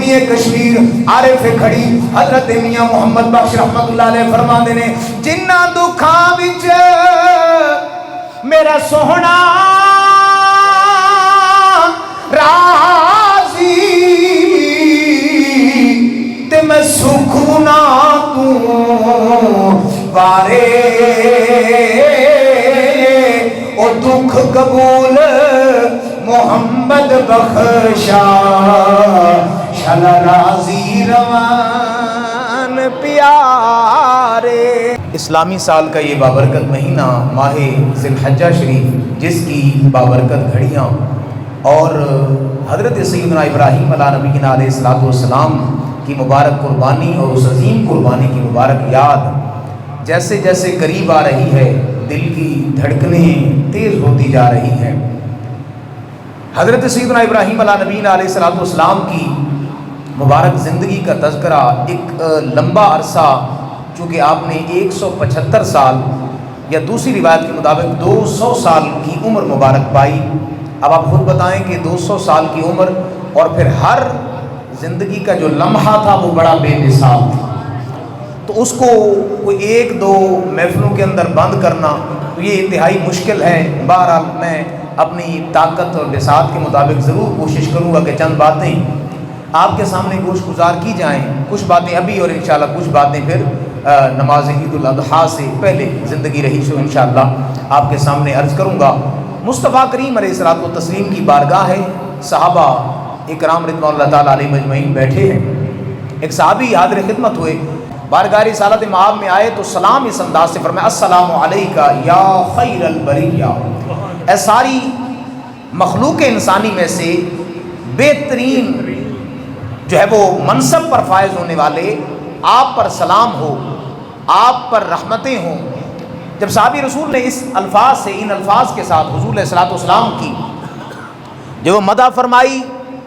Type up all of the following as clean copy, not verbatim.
مجوبی کشمیر عارف کھڑی حضرت میاں محمد بخش رحمت اللہ علیہ فرماندے نے جنہ دکھاں وچ میرا سوہنا راضی تے میں سکھونا تو بارے او دکھ قبول محمد بخشا شل راضی روان پیارے۔ اسلامی سال کا یہ بابرکت مہینہ ماہ ذی الحجہ شریف جس کی بابرکت گھڑیاں اور حضرت سیدنا ابراہیم علیہ نبینا علیہ الصلوۃ والسلام کی مبارک قربانی اور اس عظیم قربانی کی مبارک یاد جیسے جیسے قریب آ رہی ہے دل کی دھڑکنیں تیز ہوتی جا رہی ہیں۔ حضرت سیدنا ابراہیم علیہ نبینا علیہ الصلوۃ والسلام کی مبارک زندگی کا تذکرہ ایک لمبا عرصہ، چونکہ آپ نے 175 سال یا دوسری روایت کے مطابق 200 سال کی عمر مبارک پائی۔ اب آپ خود بتائیں کہ 200 سال کی عمر اور پھر ہر زندگی کا جو لمحہ تھا وہ بڑا بے مثال تھا، تو اس کو کوئی ایک دو محفلوں کے اندر بند کرنا تو یہ انتہائی مشکل ہے۔ بہرحال میں اپنی طاقت اور بساط کے مطابق ضرور کوشش کروں گا کہ چند باتیں آپ کے سامنے گوش گزار کی جائیں، کچھ باتیں ابھی اور انشاءاللہ کچھ باتیں پھر نماز عید الاضحیٰ سے پہلے زندگی رہی سو انشاءاللہ آپ کے سامنے عرض کروں گا۔ مصطفیٰ کریم علیہ الصلوۃ والتسلیم کی بارگاہ ہے، صحابہ اکرام رضوان اللہ تعالیٰ علیہ مجمعین بیٹھے ہیں۔ ایک صحابی حاضر خدمت ہوئے، بارگاہ رسالت مآب میں آئے تو سلام اس انداز سے فرمایا السلام علیکہ یا خیر البریہ، اے ساری مخلوق انسانی میں سے بہترین جو ہے وہ منصب پر فائز ہونے والے، آپ پر سلام ہو، آپ پر رحمتیں ہوں۔ جب صحابی رسول نے اس الفاظ سے، ان الفاظ کے ساتھ حضور علیہ الصلوۃ والسلام کی جو مدح فرمائی،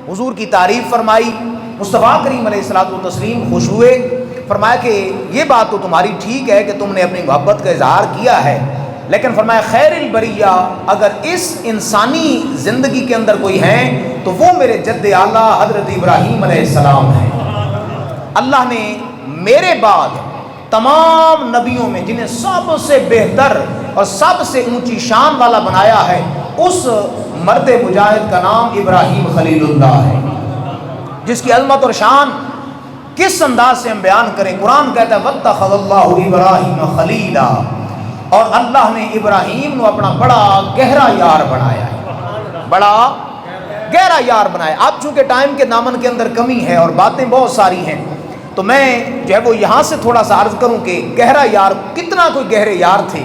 حضور کی تعریف فرمائی، مصطفیٰ کریم علیہ الصلوۃ والتسلیم خوش ہوئے، فرمایا کہ یہ بات تو تمہاری ٹھیک ہے کہ تم نے اپنی محبت کا اظہار کیا ہے، لیکن فرمایا خیر البریہ، اگر اس انسانی زندگی کے اندر کوئی ہیں تو وہ میرے جد اعلیٰ حضرت ابراہیم علیہ السلام ہیں۔ اللہ نے میرے بعد تمام نبیوں میں جنہیں سب سے بہتر اور سب سے اونچی شان والا بنایا ہے، اس مرد مجاہد کا نام ابراہیم خلیل اللہ ہے، جس کی عظمت اور شان کس انداز سے ہم بیان کریں۔ قرآن کہتا ہے واتخذ اللہ ابراہیم خلیلا، اور اللہ نے ابراہیم کو اپنا بڑا گہرا یار بنایا ہے، بڑا گہرا یار بنایا۔ اب چونکہ ٹائم کے دامن کے اندر کمی ہے اور باتیں بہت ساری ہیں تو میں جو ہے وہ یہاں سے تھوڑا سا عرض کروں کہ گہرا یار کتنا کوئی گہرے یار تھے۔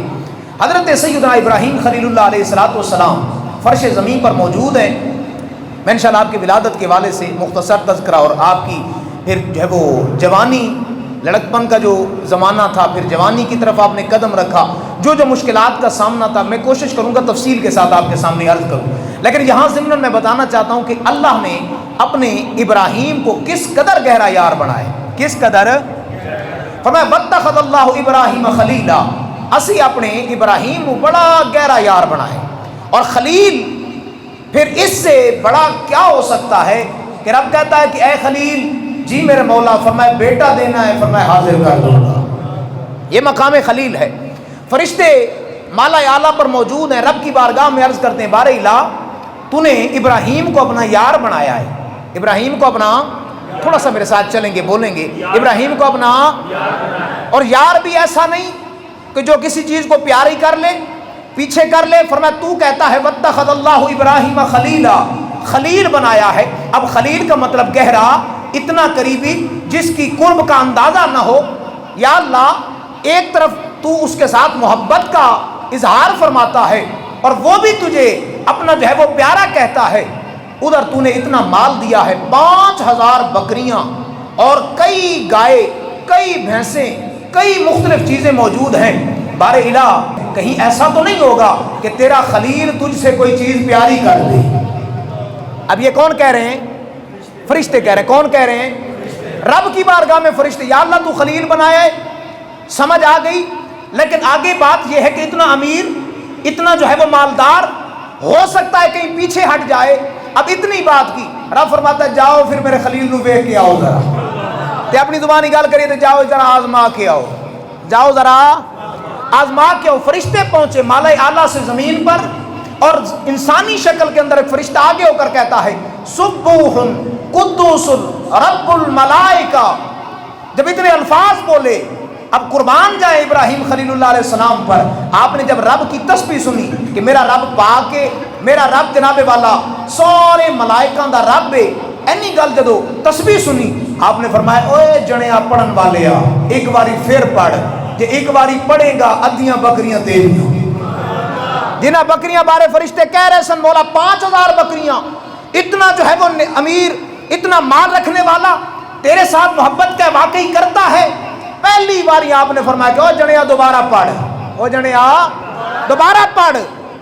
حضرت سیدنا ابراہیم خلیل اللہ علیہ الصلوۃ والسلام فرش زمین پر موجود ہیں۔ میں انشاءاللہ آپ کی ولادت کے حوالے سے مختصر تذکرہ اور آپ کی پھر جو ہے وہ جوانی، لڑکپن کا جو زمانہ تھا، پھر جوانی کی طرف آپ نے قدم رکھا، جو جو مشکلات کا سامنا تھا، میں کوشش کروں گا تفصیل کے ساتھ آپ کے سامنے عرض کروں، لیکن یہاں ضمن میں بتانا چاہتا ہوں کہ اللہ نے اپنے ابراہیم کو کس قدر گہرا یار بنایا، کس قدر۔ فرمایا واتخذ اللہ ابراہیم خلیلا، اسی اپنے ابراہیم کو بڑا گہرا یار بنائے، اور خلیل پھر اس سے بڑا کیا ہو سکتا ہے کہ رب کہتا ہے کہ اے خلیل جی میرے مولا، فرمایا بیٹا دینا ہے، فرمایا حاضر کر دوں گا۔ یہ مقام خلیل ہے۔ فرشتے مالا اعلیٰ پر موجود ہیں، رب کی بارگاہ میں عرض کرتے ہیں بار الہ تو نے ابراہیم کو اپنا یار بنایا ہے، ابراہیم کو اپنا، تھوڑا سا میرے ساتھ چلیں گے بولیں گے، ابراہیم کو اپنا، اور یار بھی ایسا نہیں کہ جو کسی چیز کو پیاری کر لے، پیچھے کر لے۔ فرمایا تو کہتا ہے واتخذ اللہ ابراہیم خلیلا، خلیل بنایا ہے۔ اب خلیل کا مطلب گہرا، اتنا قریبی جس کی قرب کا اندازہ نہ ہو۔ یا اللہ ایک طرف تو اس کے ساتھ محبت کا اظہار فرماتا ہے اور وہ بھی تجھے اپنا جو ہے وہ پیارا کہتا ہے، ادھر تو نے اتنا مال دیا ہے، 5000 بکریاں اور کئی گائے، کئی بھینسیں، کئی مختلف چیزیں موجود ہیں۔ بار الہ کہیں ایسا تو نہیں ہوگا کہ تیرا خلیل تجھ سے کوئی چیز پیاری کر دے۔ اب یہ کون کہہ رہے ہیں؟ فرشتے کہہ رہے ہیں۔ کون کہہ رہے ہیں؟ رب کی بارگاہ میں فرشتے۔ یا اللہ تو خلیل بنایا ہے، سمجھ آ گئی، لیکن آگے بات یہ ہے کہ اتنا امیر، اتنا جو ہے وہ مالدار، ہو سکتا ہے کہیں پیچھے ہٹ جائے۔ اب اتنی بات کی، رب فرماتا ہے جاؤ پھر میرے خلیل نو ویکھ کے آؤ ذرا تے اپنی زبانی گل کریے تے جاؤ ذرا آزما کے آؤ، جاؤ ذرا آزما کے آؤ۔ فرشتے پہنچے مالا اعلیٰ سے زمین پر، اور انسانی شکل کے اندر ایک فرشتہ آگے ہو کر کہتا ہے سبوح قدوس رب الملائکہ۔ جب اتنے الفاظ بولے، اب قربان جائے ابراہیم خلیل اللہ علیہ السلام پر، آپ نے جب رب کی تسبیح سنی کہ میرا رب پاک ہے، میرا رب جناب والا سارے ملائکہ دا رب ہے، اینی گل جدو تسبیح سنی آپ نے فرمایا اوے جنیا پڑھن والے آ، ایک باری پھر پڑھ، کہ ایک باری پڑھے گا ادھیاں بکریاں تیریاں۔ جنہ بکریاں بارے فرشتے کہہ رہے سن مولا 5000 بکریاں، اتنا جو ہے وہ امیر، اتنا مال رکھنے والا تیرے ساتھ محبت کا واقعی کرتا ہے۔ پہلی باری آپ نے فرمایا کہ او جنیا دوبارہ پڑھ، او جنیا دوبارہ پڑھ،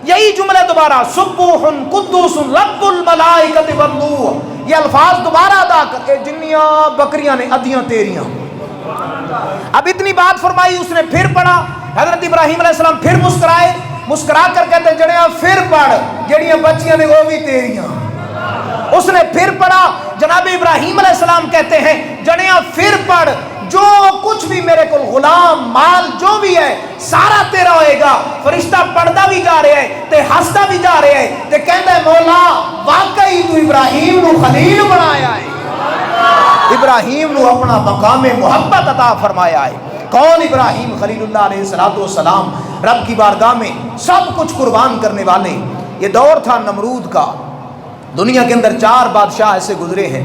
یہی جملے دوبارہ سبوح قدوس رب الملائکۃ والروح، یہ الفاظ دوبارہ ادا کر کے جنیاں بکریاں نے ادھیاں تیریاں۔ اب اتنی بات فرمائی، اس نے پھر پڑھا، حضرت ابراہیم علیہ السلام پھر مسکرائے، مسکرا کر کہتے ہیں جڑیاں پھر پڑھ، جڑیاں بچیاں نے وہ بھی تیریاں۔ اس نے پھر پڑھا، جناب ابراہیم علیہ السلام کہتے ہیں جڑیاں پھر پڑھ، جو کچھ بھی میرے کو غلام مال جو بھی ہے سارا تیرا ہوئے گا۔ فرشتہ پڑھتا بھی جا رہے ہیں تے ہستا بھی جا رہے ہیں تے کہتا ہے مولا واقعی تو ابراہیم نو خلیل بنایا ہے، ابراہیم نو اپنا مقام محبت عطا فرمایا ہے۔ کون ابراہیم خلیل اللہ علیہ السلام، رب کی بارگاہ میں سب کچھ قربان کرنے والے۔ یہ دور تھا نمرود کا، دنیا کے اندر 4 بادشاہ ایسے گزرے ہیں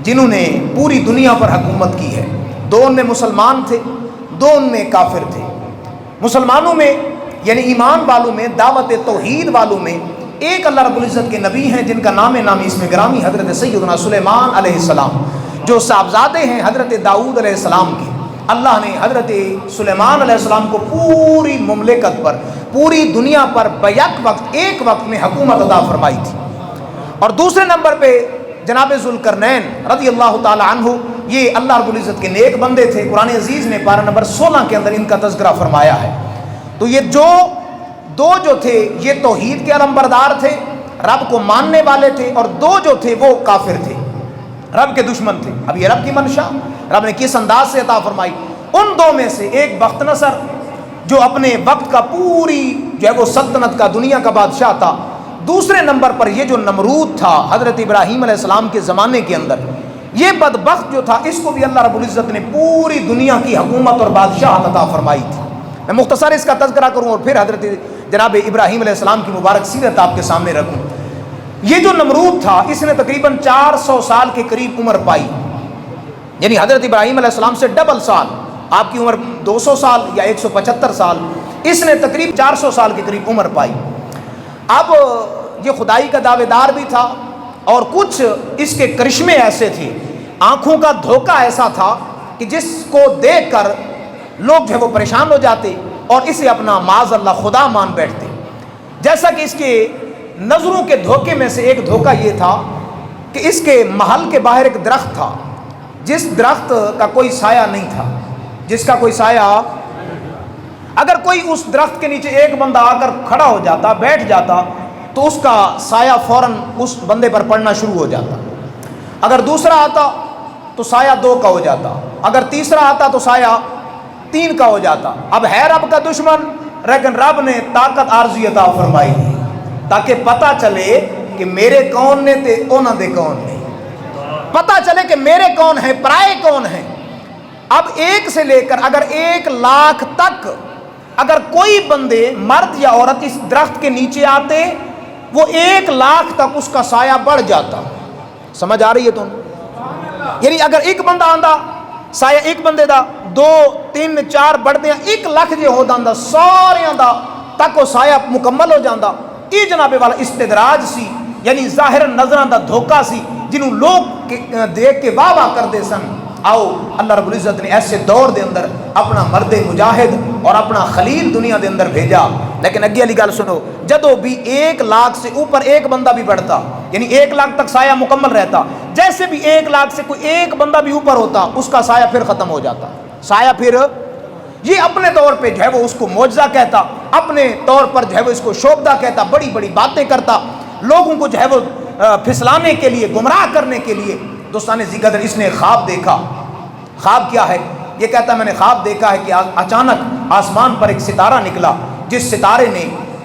جنہوں نے پوری دنیا پر حکومت کی ہے۔ 2 ان میں مسلمان تھے، 2 ان میں کافر تھے۔ مسلمانوں میں یعنی ایمان والوں میں، دعوت توحید والوں میں ایک اللہ رب العزت کے نبی ہیں جن کا نام نامی اس میں گرامی حضرت سیدنا سلیمان علیہ السلام، جو صاحبزادے ہیں حضرت داؤد علیہ السلام کے۔ اللہ نے حضرت سلیمان علیہ السلام کو پوری مملکت پر، پوری دنیا پر بیک وقت ایک وقت میں حکومت عطا فرمائی تھی۔ اور دوسرے نمبر پہ جناب ذوالقرنین رضی اللہ تعالی عنہ، یہ اللہ رب العزت کے نیک بندے تھے۔ قرآن عزیز نے پارہ نمبر 16 کے اندر ان کا تذکرہ فرمایا ہے۔ تو یہ دو جو تھے یہ توحید کے علمبردار تھے، رب کو ماننے والے تھے، اور 2 جو تھے وہ کافر تھے، رب کے دشمن تھے۔ اب یہ رب کی منشا رب نے کس انداز سے عطا فرمائی؟ ان 2 میں سے ایک بخت نصر جو اپنے وقت کا پوری جو ہے وہ سلطنت کا دنیا کا بادشاہ تھا، دوسرے نمبر پر یہ جو نمرود تھا حضرت ابراہیم علیہ السلام کے زمانے کے اندر، یہ بدبخت جو تھا اس کو بھی اللہ رب العزت نے پوری دنیا کی حکومت اور بادشاہت عطا فرمائی تھی۔ میں مختصر اس کا تذکرہ کروں اور پھر حضرت جناب ابراہیم علیہ السلام کی مبارک سیرت آپ کے سامنے رکھوں۔ یہ جو نمرود تھا اس نے تقریباً 400 سال کے قریب عمر پائی، یعنی حضرت ابراہیم علیہ السلام سے ڈبل سال، آپ کی عمر 200 سال یا 175 سال، اس نے تقریب 400 سال کے قریب عمر پائی۔ اب یہ خدائی کا دعوے دار بھی تھا، اور کچھ اس کے کرشمے ایسے تھے، آنکھوں کا دھوکہ ایسا تھا کہ جس کو دیکھ کر لوگ جو ہے وہ پریشان ہو جاتے اور اسے اپنا معاذ اللہ خدا مان بیٹھتے۔ جیسا کہ اس کے نظروں کے دھوکے میں سے ایک دھوکہ یہ تھا کہ اس کے محل کے باہر ایک درخت تھا، جس درخت کا کوئی سایہ نہیں تھا، جس کا کوئی سایہ، اگر کوئی اس درخت کے نیچے ایک بندہ آ کر کھڑا ہو جاتا، بیٹھ جاتا، تو اس کا سایہ فوراً اس بندے پر پڑنا شروع ہو جاتا۔ اگر دوسرا آتا تو سایہ 2 کا ہو جاتا، اگر تیسرا آتا تو سایہ 3 کا ہو جاتا۔ اب ہے رب کا دشمن، لیکن رب نے طاقت عارضی عطا فرمائی تاکہ پتہ چلے کہ میرے کون نے تے انہاں دے کون نے، پتہ چلے کہ میرے کون ہیں، پرائے کون ہیں۔ اب 1 سے لے کر اگر 1 لاکھ تک اگر کوئی بندے مرد یا عورت اس درخت کے نیچے آتے، وہ 1 لاکھ تک اس کا سایہ بڑھ جاتا۔ سمجھ آ رہی ہے تم؟ یعنی اگر ایک بندہ آندا سایہ ایک بندے دا 2 3 4 بڑھتے ہیں، 1 لاکھ جو ہو دا سارے دا تک وہ سایہ مکمل ہو جاندہ۔ یہ جناب والا استدراج سی، یعنی ظاہر نظران دا دھوکہ سی جنہوں لوگ دیکھ کے واہ واہ کر دے سن۔ آؤ اللہ رب العزت نے ایسے دور دے اندر اپنا مرد مجاہد اور اپنا خلیل دنیا دے اندر بھیجا۔ لیکن اگے علی گل سنو، جدو بھی 1 لاکھ سے اوپر ایک بندہ بھی بڑھتا، یعنی 1 لاکھ تک سایہ مکمل رہتا، جیسے بھی 1 لاکھ سے کوئی ایک بندہ بھی اوپر ہوتا اس کا سایہ پھر ختم ہو جاتا۔ سایہ پھر یہ اپنے طور پہ جو ہے وہ اس کو معجزہ کہتا، اپنے طور پر جو ہے وہ اس کو شوبدہ کہتا، بڑی بڑی باتیں کرتا، لوگوں کو جو ہے وہ پھسلانے کے لیے، گمراہ کرنے کے لیے دوستان ذکر اس نے خواب دیکھا۔ خواب کیا ہے؟ یہ کہتا ہے میں نے خواب دیکھا ہے کہ اچانک آسمان پر ایک ستارہ نکلا، جس ستارے نے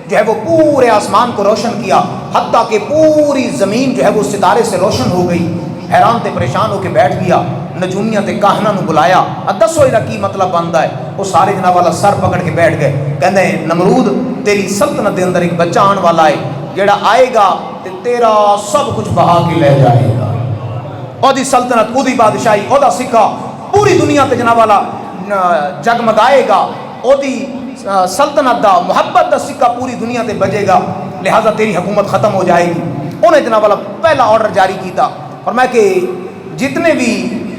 جو ہے وہ پورے آسمان کو روشن کیا، حتیٰ کہ پوری زمین جو ہے وہ ستارے سے روشن ہو گئی۔ حیران تے پریشان ہو کے بیٹھ گیا، نجومیاں تے کاہناں نو بلایا، دسو یہ کی مطلب بنتا ہے؟ وہ سارے جناب والا سر پکڑ کے بیٹھ گئے، کہندے نمرود تیری سلطنت دے اندر ایک بچہ آن والا ہے، جیڑا آئے گا تے تیرا سب کچھ بہا کے لے جائے گا۔ او دی سلطنت، او دی بادشاہی، او دا سکہ پوری دنیا تے جناب والا جگمگائے گا، او دی سلطنت دا محبت دا سکہ پوری دنیا تے بجے گا، لہذا تیری حکومت ختم ہو جائے گی۔ انہیں جناب والا پہلا آرڈر جاری کیتا، فرمایا کہ جتنے بھی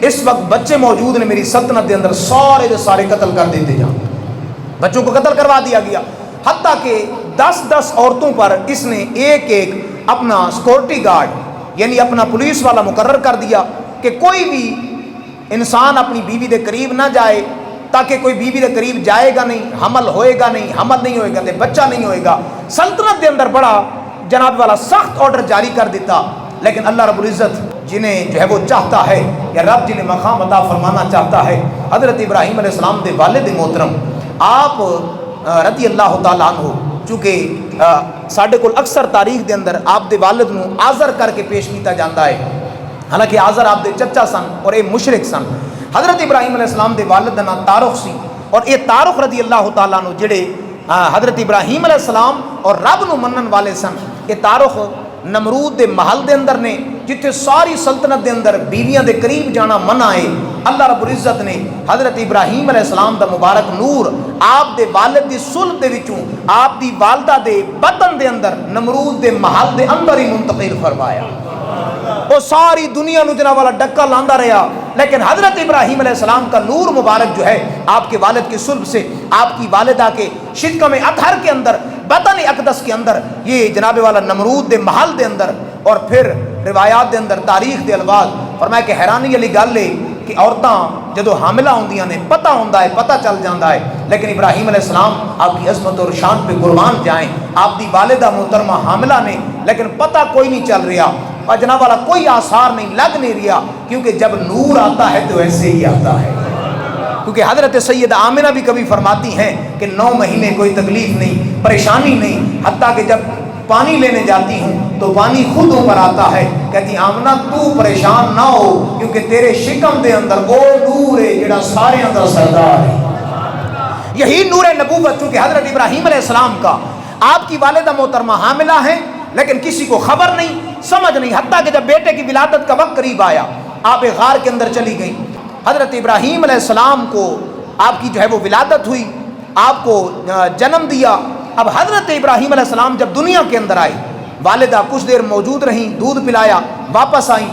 اس وقت بچے موجود ہیں میری سلطنت دے اندر سارے دے سارے قتل کر دیتے جاؤ۔ بچوں کو قتل کروا دیا گیا، حتیٰ کہ 10 عورتوں پر اس نے ایک اپنا سیکورٹی گارڈ یعنی اپنا پولیس والا مقرر کر دیا کہ کوئی بھی انسان اپنی بیوی دے قریب نہ جائے، تاکہ کوئی بیوی دے قریب جائے گا نہیں، حمل ہوئے گا نہیں، حمل نہیں ہوئے گا تے بچہ نہیں ہوئے گا۔ سلطنت دے اندر بڑا جناب والا سخت آرڈر جاری کر دیتا، لیکن اللہ رب العزت جنہیں جو ہے وہ چاہتا ہے، یا رب جنہیں مقام عطا فرمانا چاہتا ہے، حضرت ابراہیم علیہ السلام دے والد محترم آپ رضی اللہ تعالیٰ عنہ، چونکہ ساڈے کول اکثر تاریخ دے اندر آپ دے والد نو آزر کر کے پیش کیتا جاتا ہے، حالانکہ آزر آپ دے چچا سن اور اے مشرک سن۔ حضرت ابراہیم علیہ السلام دے والد دا نام تارخ سی، اور اے تارخ رضی اللہ تعالیٰ عنہ جڑے حضرت ابراہیم علیہ السلام اور رب نو منن والے سن، اے تارخ نمرود دے محل دے اندر نے، جتھے ساری سلطنت دے اندر بیویاں دے قریب جانا منع ہے۔ اللہ رب العزت نے حضرت ابراہیم علیہ السلام دا مبارک نور آپ دے والد دی صلب دے وچوں آپ دی والدہ دے بطن دے اندر نمرود دے محل دے اندر ہی منتقل فرمایا۔ وہ ساری دنیا نو جناب والا ڈکا لاندا رہا، لیکن حضرت ابراہیم علیہ السلام کا نور مبارک جو ہے آپ کے والد کی صلب سے آپ کی والدہ کے شدقم اطہر کے اندر، بطن اقدس کے اندر، یہ جناب والا نمرود دے محل دے اندر، اور پھر روایات دے اندر تاریخ دے الفاظ فرمایا کہ حیرانی والی گل ہے کہ عورتاں جدو حاملہ ہوندیاں نے پتہ ہوندا ہے، پتہ چل جاندا ہے، لیکن ابراہیم علیہ السلام آپ کی عظمت اور شان پہ قربان جائیں، آپ دی والدہ محترمہ حاملہ نے، لیکن پتہ کوئی نہیں چل رہا، اور جناب والا کوئی آثار نہیں لگ نہیں رہا، کیونکہ جب نور آتا ہے تو ایسے ہی آتا ہے۔ کیونکہ حضرت سید آمنہ بھی کبھی فرماتی ہیں کہ 9 مہینے کوئی تکلیف نہیں، پریشانی نہیں، حتیٰ کہ جب پانی لینے جاتی ہوں تو پانی خود اوپر آتا ہے، کہتی آمنہ تو پریشان نہ ہو، کیونکہ تیرے شکم دے اندر وہ نور ہے جڑا سارے اندر سردار ہے۔ یہی نور نبوت، چونکہ حضرت ابراہیم علیہ السلام کا آپ کی والدہ محترمہ حاملہ ہیں، لیکن کسی کو خبر نہیں، سمجھ نہیں، حتیٰ کہ جب بیٹے کی ولادت کا وقت قریب آیا، آپ ایک غار کے اندر چلی گئی۔ حضرت ابراہیم علیہ السلام کو آپ کی جو ہے وہ ولادت ہوئی، آپ کو جنم دیا۔ اب حضرت ابراہیم علیہ السلام جب دنیا کے اندر آئی، والدہ کچھ دیر موجود رہیں، دودھ پلایا، واپس آئیں،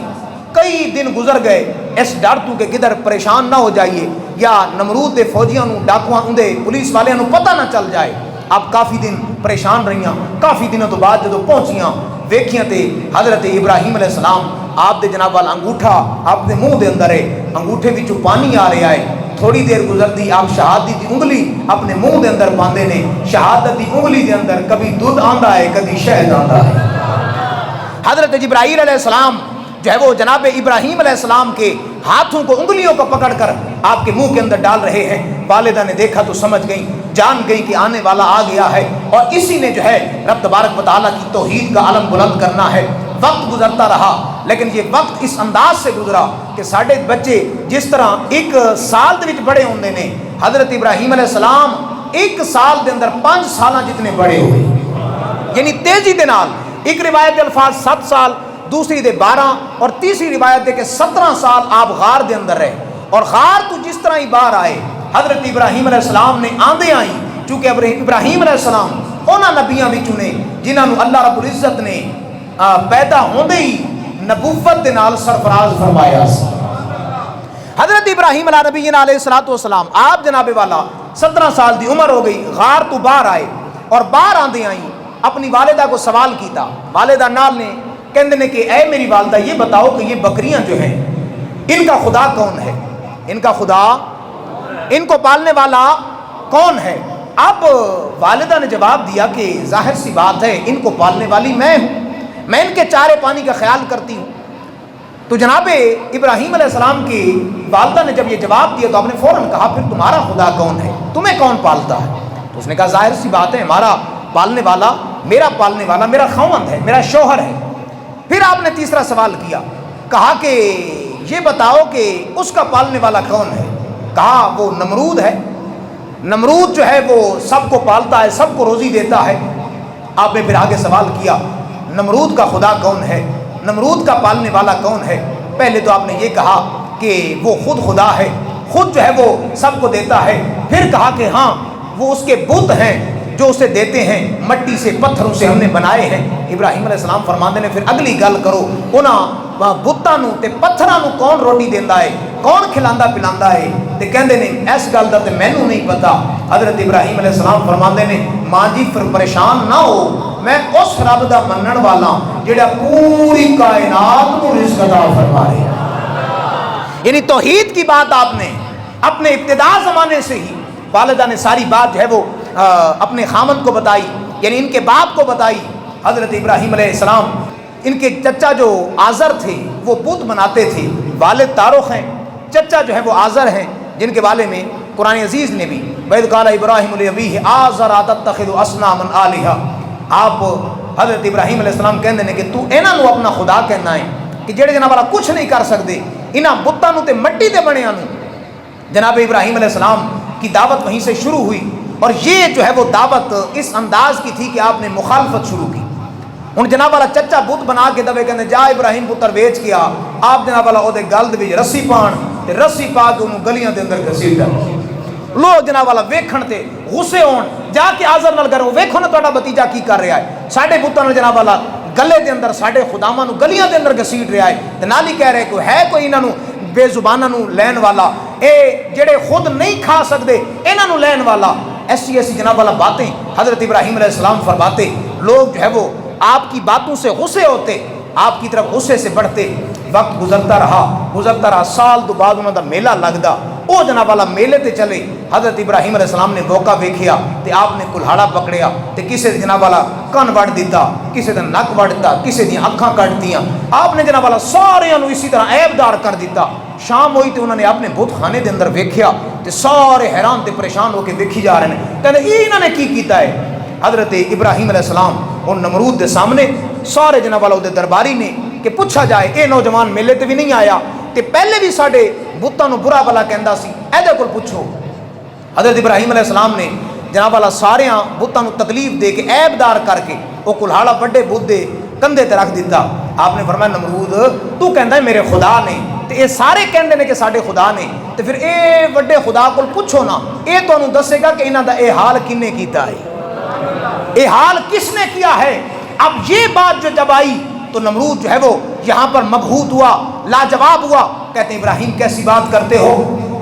کئی دن گزر گئے، اس ڈر تو کہ کدھر پریشان نہ ہو جائیے یا نمرود دے فوجیاں نو ڈاکواں اندے پولیس والے نو پتہ نہ چل جائے۔ آپ کافی دن پریشان رہیاں، کافی دنوں تو بعد جدو پہنچیاں ویکھیاں تے حضرت ابراہیم علیہ السلام آپ دے جناب والا انگوٹھا آپ دے منہ دے اندر ہے، انگوٹھے وچوں پانی آ رہا ہے۔ تھوڑی دیر گزرتی آپ شہادت دی انگلی اپنے منہ دے اندر پاندے نے، شہادت دی انگلی دے اندر کبھی دودھ آندا ہے، کبھی شہد آندا ہے۔ حضرت جبرائیل علیہ السلام جو ہے وہ جناب ابراہیم علیہ السلام کے ہاتھوں کو انگلیوں کو پکڑ کر آپ کے منہ کے اندر ڈال رہے ہیں۔ والدہ نے دیکھا تو سمجھ گئی، جان گئی کہ آنے والا آ گیا ہے، اور اسی نے جو ہے رب تبارک و تعالیٰ کی توحید کا علم بلند کرنا ہے۔ وقت گزرتا رہا، لیکن یہ وقت اس انداز سے گزرا کہ ساڈے بچے جس طرح 1 سال دے وچ بڑے ہوندے نے، حضرت ابراہیم علیہ السلام 1 سال دے اندر 5 سالاں جتنے بڑے ہوئے، یعنی تیزی دے نال۔ ایک روایت کے الفاظ 7 سال، دوسری دے 12، اور تیسری روایت دے کہ 17 سال آپ غار دے اندر رہے، اور غار تو جس طرح ہی باہر آئے، حضرت ابراہیم علیہ السلام نے آندے آئیں، چونکہ ابراہیم علیہ السلام انہاں نبیاں وچوں نے جنہاں نو اللہ رب العزت نے پیدا ہوندے ہی نبوت دے نال سرفراز فرمایا۔ حضرت ابراہیم علیہ نبینا علیہ السلام آپ جناب والا 17 سال دی عمر ہو گئی، غار تو باہر آئے، اور باہر آندے آئیں اپنی والدہ کو سوال کیتا۔ والدہ نال نے کہندے نے کہ اے میری والدہ یہ بتاؤ کہ یہ بکریاں جو ہیں ان کا خدا کون ہے؟ ان کا خدا، ان کو پالنے والا کون ہے؟ اب والدہ نے جواب دیا کہ ظاہر سی بات ہے ان کو پالنے والی میں ہوں، میں ان کے چارے پانی کا خیال کرتی ہوں۔ تو جناب ابراہیم علیہ السلام کی والدہ نے جب یہ جواب دیا تو آپ نے فوراً کہا پھر تمہارا خدا کون ہے، تمہیں کون پالتا ہے؟ تو اس نے کہا ظاہر سی بات ہے ہمارا پالنے والا میرا خاوند ہے، میرا شوہر ہے۔ پھر آپ نے تیسرا سوال کیا، کہا کہ یہ بتاؤ کہ اس کا پالنے والا کون ہے؟ کہا وہ نمرود ہے، نمرود جو ہے وہ سب کو پالتا ہے، سب کو روزی دیتا ہے۔ آپ نے پھر آگے سوال کیا نمرود کا خدا کون ہے، نمرود کا پالنے والا کون ہے؟ پہلے تو آپ نے یہ کہا کہ وہ خود خدا ہے، خود جو ہے وہ سب کو دیتا ہے۔ پھر کہا کہ ہاں وہ اس کے بت ہیں جو اسے دیتے ہیں، مٹی سے پتھروں سے ہم نے بنائے ہیں۔ ابراہیم علیہ السلام فرماندے نے پھر اگلی گل کرو، انہاں بتاں نو تے پتھراں نو کون روٹی دیندا ہے، کون کھلاندا پلاندا ہے؟ تے کہندے نے اس گل دا تے مینوں نہیں پتا۔ حضرت ابراہیم علیہ السلام فرماندے نے ماں جی پھر پریشان نہ ہو، میں اس رب دا منن والا جڑا پوری کائنات کو رزق عطا فرمائے۔ یعنی توحید کی بات آپ نے اپنے ابتدا زمانے سے ہی والدہ نے ساری بات جو ہے وہ اپنے خامن کو بتائی، یعنی ان کے باپ کو بتائی۔ حضرت ابراہیم علیہ السلام ان کے چچا جو آزر تھے وہ بت بناتے تھے، والد تارخ ہیں، چچا جو ہے وہ آزر ہیں، جن کے بارے میں قرآن عزیز نے بھی وَإِذْ قَالَ إِبْرَاهِيمُ لِأَبِيهِ آزَرَ أَتَتَّخِذُ أَصْنَامًا آلِهَةً۔ آپ حضرت ابراہیم علیہ السلام کہندے نے کہ تو انہاں نو اپنا خدا کہنا ہے کہ جڑے جناب والا کچھ نہیں کر سکتے، انہاں بتاں نو تے مٹی دے بنیاں نو۔ جناب ابراہیم علیہ السلام کی دعوت وہیں سے شروع ہوئی، اور یہ جو ہے وہ دعوت اس انداز کی تھی کہ آپ نے مخالفت شروع کی۔ ہن جناب والا چچا بت بنا کے دے کہندے جا ابراہیم پتر ویچ کے آ، آپ جناب والا او دے گل دے وچ رسی پان تے رسی پا کے انہوں گلیاں دے اندر گھسیٹا۔ لوگ جناب والا ویکھن تے غصے ہون، جا کے آزر نال کرو ویکھو نا تہاڈا بتیجا کی کر رہا ہے، ساڈے بتاں نال جناب والا گلے دے اندر ساڈے خداواں نو گلیاں دے اندر گھسیٹ رہا ہے، تے نال ہی کہہ رہے کوئی ہے کوئی انہاں نو بے زباناں نو لین والا، اے جڑے خود نہیں کھا سکدے انہاں نو لین والا۔ ایسی ایسی جناب والا باتیں حضرت ابراہیم علیہ السلام فرماتے، لوگ جو ہے وہ آپ کی باتوں سے غصے ہوتے، آپ کی طرف غصے سے بڑھتے۔ وقت گزرتا رہا، سال تو بعد انہوں دا میلہ لگدا، او جناب والا میلے تے چلے۔ حضرت ابراہیم علیہ السلام نے موقع ویکھیا تے آپ نے کلہاڑا پکڑیا تے کسے جناب والا کن وڑ دیتا، کسے دا نک وڑ دیتا، کسے دی اکھاں کٹ دیاں۔ آپ نے جناب والا سارے نو اسی طرح عیب دار کر دیتا۔ شام ہوئی تے انہوں نے اپنے بت خانے دے اندر ویکھیا تے سارے حیران تے پریشان ہو کے ویکھی جا رہے ہیں، کہندے انہوں نے کی کیتا ہے؟ حضرت ابراہیم علیہ السلام ان نمرود دے سامنے سارے جناب والا دے درباری نے کہ پوچھا جائے اے نوجوان میلے تے بھی نہیں آیا تے پہلے بھی ساڈے بتاں نو برا بلا کہندا سی، ایدے کول پوچھو۔ حضرت ابراہیم علیہ السلام نے جناب والا سارے بتاں نو تکلیف دے کے عیب دار کر کے وہ کلہاڑا بڑے بت دے کندھے تے رکھ دیتا۔ آپ نے فرمایا نمرود تو کہندا ہے میرے خدا نے، تے اے سارے کہندے نے کہ ساڈے خدا نے، تے پھر اے وڈے خدا کول پوچھو نا، اے تانوں دسے گا کہ انہاں دا اے حال کنے کیتا ہے، اے حال کس نے کیا ہے۔ اب یہ بات جو جب آئی تو نمرود جو ہے وہ یہاں پر مبہوت ہوا، لاجواب ہوا، کہتے ہیں ابراہیم کیسی بات کرتے ہو،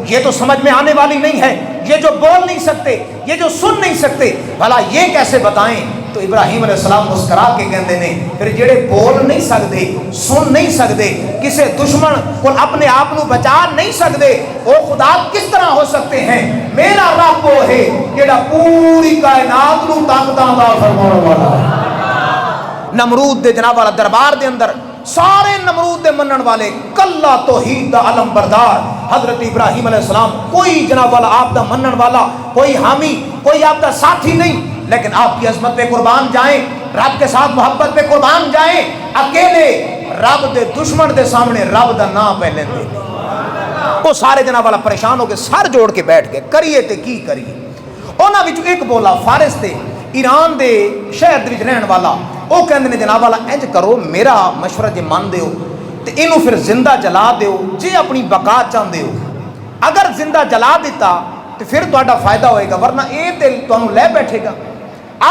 یہ تو سمجھ میں آنے والی نہیں ہے، یہ جو بول نہیں سکتے، یہ جو سن نہیں سکتے، بھلا یہ کیسے بتائیں؟ تو ابراہیم علیہ السلام مسکرا کے کہندے نے پھر جڑے بول نہیں سکتے، سن نہیں سکتے، کسے دشمن کو اپنے آپ نو بچا نہیں سکتے، وہ خدا کس طرح ہو سکتے ہیں؟ میرا رب وہ ہے جڑا پوری کائنات نو طاقت عطا فرمانے والا ہے۔ نمرود دے جناب والا دربار دے اندر سارے نمرود دے منن والے کلا توحید دا علم بردار حضرت ابراہیم علیہ السلام، کوئی جناب والا آپ دا منن والا، کوئی حامی، کوئی آپ دا ساتھی نہیں، لیکن آپ کی عظمت پہ قربان جائیں، رب کے ساتھ محبت پہ قربان جائیں، اکیلے رب دے دشمن دے سامنے رب دا نام پہ لیندے۔ وہ سارے جناب والا پریشان ہو کے سر جوڑ کے بیٹھ گئے، کریے تے کی کریے۔ انہاں وچوں ایک بولا فارس تے ایران دے شہر دے وچ رہن والا، وہ کہندے نے جناب والا انج کرو میرا مشورہ جے مان دیو تے اینو پھر زندہ جلا دیو جے اپنی بقا چاہندے ہو، اگر زندہ جلا دیتا تو پھر تہاڈا فائدہ ہوئے گا، ورنہ اے تے تانوں لے بیٹھے گا۔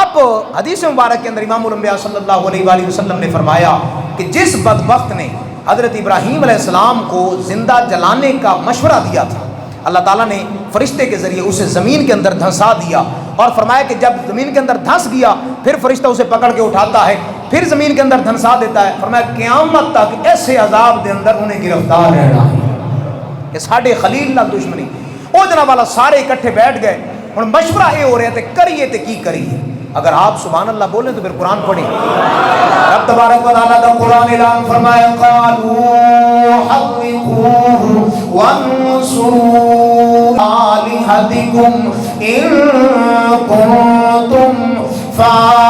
آپ حدیث مبارک کے اندر امام الانبیاء صلی اللہ علیہ وآلہ وسلم نے فرمایا کہ جس بدبخت نے حضرت ابراہیم علیہ السلام کو زندہ جلانے کا مشورہ دیا تھا، اللہ تعالیٰ نے فرشتے کے ذریعے اسے زمین کے اندر دھنسا دیا، اور فرمایا کہ جب زمین کے اندر دھنس گیا پھر فرشتہ اسے پکڑ کے اٹھاتا ہے، پھر زمین کے اندر دھنسا دیتا ہے، فرمایا قیامت تک ایسے عذاب دے اندر انہیں گرفتار رہنا ہے کہ ساڈے خلیل نال دشمنی۔ وہ جناب والا سارے اکٹھے بیٹھ گئے، ہن مشورہ یہ ہو رہا ہے تے کریے تے کی کریے۔ اگر آپ سبحان اللہ بولیں تو پھر قرآن پڑھیں. رب تبارک و تعالیٰ کا قرآن اعلان فرمایا قالوا حرقوه وانصروا آلهتكم ان کنتم فاعلین.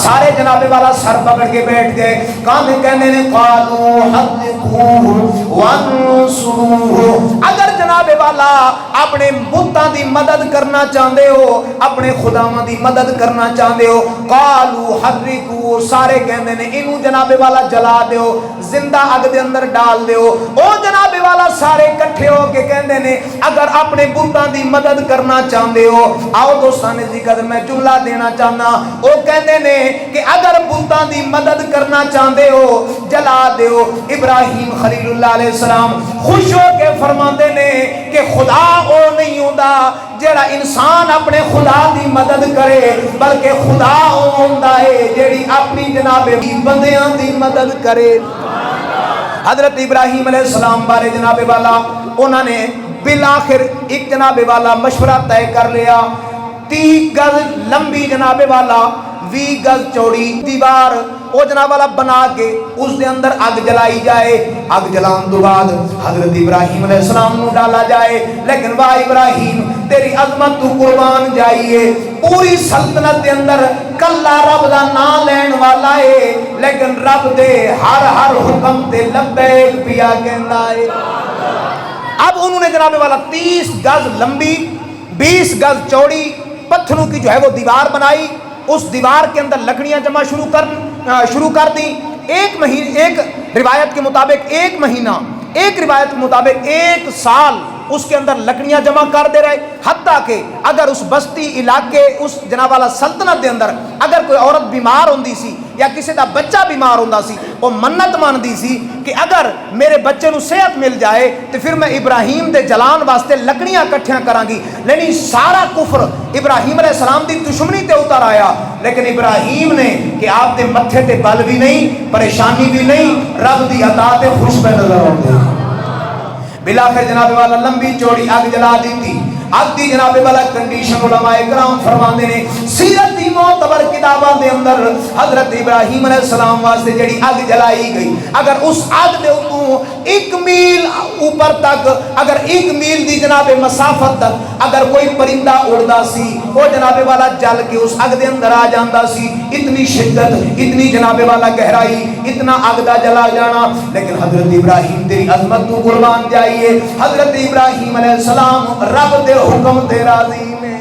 سارے جناب والا سر پکڑ کے بیٹھ گئے. کہنے نے قالوا حرقوه وانصروه. اگر جناب والا اپنے بتاں دی مدد کرنا چاہتے ہو, اپنے خداواں دی مدد کرنا چاہتے ہو, قالوا حرقوه, سارے کہندے نے اینو جناب والا جلا دیو, زندہ اگ دے اندر ڈال دیو. او جناب والا سارے کٹھے ہو کے کہندے نے اگر اپنے بتاں دی مدد کرنا چاہتے ہو, آؤ دوستان جی قدر میں جملہ دینا چاہنا. او کہندے نے کہ اگر بتاں دی مدد کرنا چاہتے ہو جلا دیو. ابراہیم خلیل اللہ علیہ السلام خوش ہو کے فرماندے نے کہ خدا او نہیں ہوندا جڑا انسان اپنے خدا دی مدد کرے, بلکہ خدا او ہوندا ہے جیڑی اپنی جناب بندیاں دی مدد کرے. حضرت ابراہیم علیہ السلام بارے جناب والا انہوں نے بالآخر ایک جناب والا مشورہ طے کر لیا. 30 گز لمبی جناب والا 20 گز چوڑی دیوار او جناب والا بنا کے اس دے اندر اگ جلائی جائے. اگ جلان تو بعد حضرت ابراہیم علیہ السلام نو ڈالا جائے. لیکن واہ ابراہیم تیری عظمت تو قربان جائیے, پوری سلطنت دے اندر کلا رب دا نام لین والا ہے, لیکن رب دے ہر حکم تے لبیک پیا کہندا ہے. اب انہوں نے جناب والا 30 گز لمبی 20 گز چوڑی پتھروں کی جو ہے وہ دیوار بنائی. اس دیوار کے اندر لکڑیاں جمع شروع کر دی. ایک روایت کے مطابق 1 مہینہ, ایک روایت کے مطابق 1 سال اس کے اندر لکڑیاں جمع کر دے رہے. حتیٰ کہ اگر اس بستی علاقے اس جناب والا سلطنت دے اندر اگر کوئی عورت بیمار ہوندی سی یا کسی دا بچہ بیمار ہوندا سی, وہ منت ماندی سی کہ اگر میرے بچے نو صحت مل جائے تو پھر میں ابراہیم دے جلان واسطے لکڑیاں کٹھیاں کراں گی. لیکن سارا کفر ابراہیم علیہ السلام دی دشمنی تے اتر آیا, لیکن ابراہیم نے کہ آپ دے متھے تے بل بھی نہیں, پریشانی بھی نہیں, رب دی عطا تے خوش پہ نظر آتے. بلاخر جناب والا لمبی چوڑی اگ جلا دیتی. اگ دی جناب والا کنڈیشن علماء کرام فرماندے نے سیرت دی معتبر کتاباں دے اندر حضرت ابراہیم علیہ السلام واسطے جڑی اگ جلائی گئی, اگر اس اگ دے اوپر 1 میل اوپر تک, اگر 1 میل دی جناب مسافت تک اگر کوئی پرندہ اڑدا سی وہ جناب والا جل کے اس اگ دے اندر آ جاندا سی. اتنی شدت, اتنی جناب والا گہرائی, اتنا اگ دا جلا جانا. لیکن حضرت ابراہیم تیری عظمت تو قربان جائیے, حضرت ابراہیم علیہ السلام رب دے حکم تے راضی نے.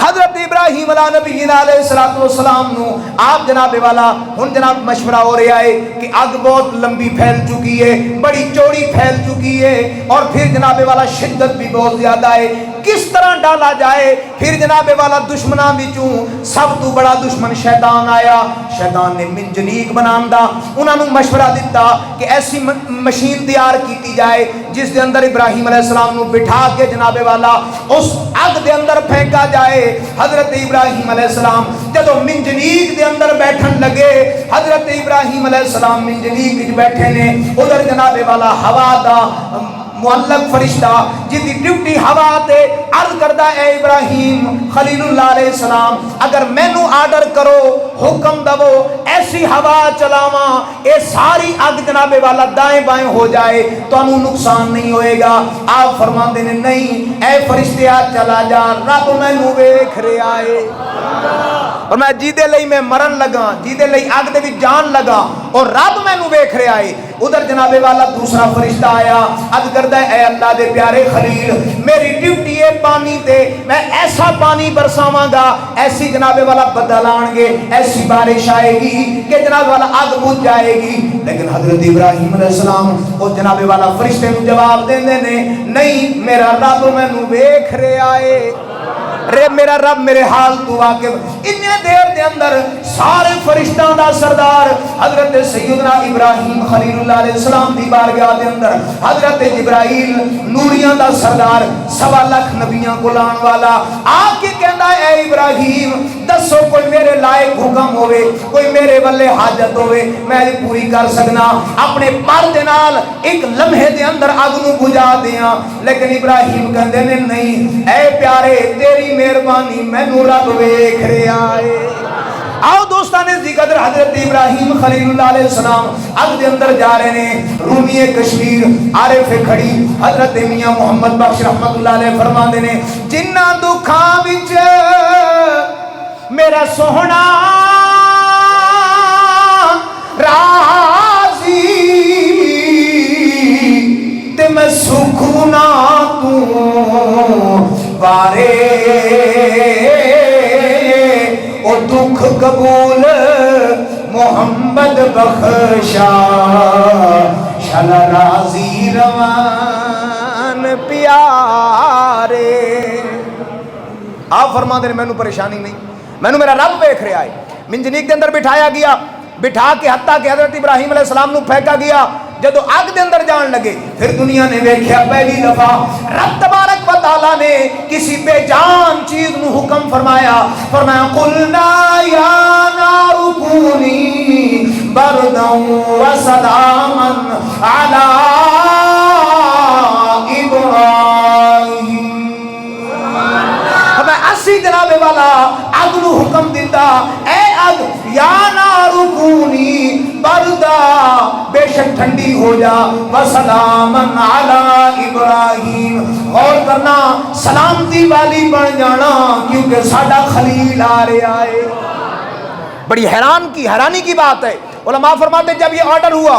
حضرت ابراہیم علیہ نبی علیہ السلام نو آپ جناب والا ہن جناب مشورہ ہو رہا ہے کہ اگ بہت لمبی پھیل چکی ہے, بڑی چوڑی پھیل چکی ہے, اور پھر جناب والا شدت بھی بہت زیادہ ہے. کس طرح ڈالا جائے؟ پھر جناب والا دشمناں وچوں سب تو بڑا دشمن شیطان آیا. شیطان نے منجنیق بنان دا انہاں نو مشورہ دیتا کہ ایسی مشین تیار کیتی جائے جس دے اندر ابراہیم علیہ السلام نو بٹھا کے جناب والا اس اگ دے اندر پھینکا جائے. حضرت ابراہیم علیہ السلام جدو منجنیق دے اندر بیٹھن لگے, حضرت ابراہیم علیہ السلام منجنیق وچ بیٹھے نے, ادھر جناب والا ہوا دا معلق فرشتہ جی دی ڈیوٹی ہوا تے عرض کردہ اے ابراہیم خلیل اللہ علیہ السلام اگر مینو آرڈر کرو, حکم دو, ایسی ہوا چلاواں اے ساری اگ جناب والا دائیں بائیں ہو جائے تو انہوں نقصان نہیں ہوئے گا. آپ فرماندے نے نہیں اے فرشتہ چلا جا, رب مینو ویکھ رہا ہے, اور میں جیدے لئی میں مرن لگا, جیدے لئی اگ دے وچ جان لگا, اور رب مینو ویکھ رہا ہے. ادھر جناب والا دوسرا فرشتہ آیا, عرض کردہ اے اللہ دے پیارے خلیل میری ڈیوٹی ہے پانی تے, میں ایسا پانی برساواں گا, ایسی جناب والا بدل آن گے, ایسی بارش آئے گی کہ جناب والا اگ بجھ جائے گی. لیکن حضرت ابراہیم علیہ السلام وہ جناب والا فرشتے نو جواب دیندے نے نہیں میرا رب مینوں ویکھ رہا ہے, میرا رب میرے حال تو واقف. انہیں دیر دے اندر سارے فرشتوں دا سردار حضرت سیدنا ابراہیم خلیل اللہ علیہ السلام دی بارگاہ دے اندر حضرت جبرائیل نوریاں دا سردار 1.25 لاکھ نبیاں کو لان والا آ کے کہندا اے ابراہیم دسو کوئی میرے لائق حکم ہوئے, کوئی میرے والے حاجت ہوئے, میں پوری کر سکنا. اپنے پر دے نال ایک لمحے دے اندر اگ نو بجھا دیاں. لیکن ابراہیم کہندے نے نہیں اے پیارے تیری مہربانی مینوں رب ویکھ رہا ہے. آؤ دوستان قدر حضرت ابراہیم خلیل اللہ علیہ السلام اگ دے اندر جا رہے ہیں. رومی کشمیر عارف کھڑی حضرت میاں محمد بخش رحمت اللہ علیہ فرماندے نے جنہ دکھاں وچ میرا سوہنا راضی تے میں سکھونا تو بارے او دکھ قبول محمد بخشا شل راضی روان پیارے. آپ فرما دے مینوں پریشانی نہیں, مینوں میرا رب ویکھ رہا ہے. منجنیک دے اندر بٹھایا گیا, بٹھا کے حتیٰ کہ حضرت ابراہیم علیہ السلام نو پھینکا گیا. جدو اگ دے اندر جان لگے پھر دنیا نے ویکھیا پہلی دفعہ رب تبارک و تعالیٰ نے کسی بے جان چیز نو حکم فرمایا قلنا یا نار کونی بردا و سلاما علی ابراہیم. ہمیں اسی جناب والا اگ نو حکم دیتا اے اگ یا نار کونی بردا بے شک ٹھنڈی ہو جا وسلاما علی ابراہیم. غور کرنا سلامتی والی بن جانا کیونکہ ساڈا خلیل آ رہا ہے. بڑی حیرانی کی بات ہے. علماء فرماتے جب یہ آرڈر ہوا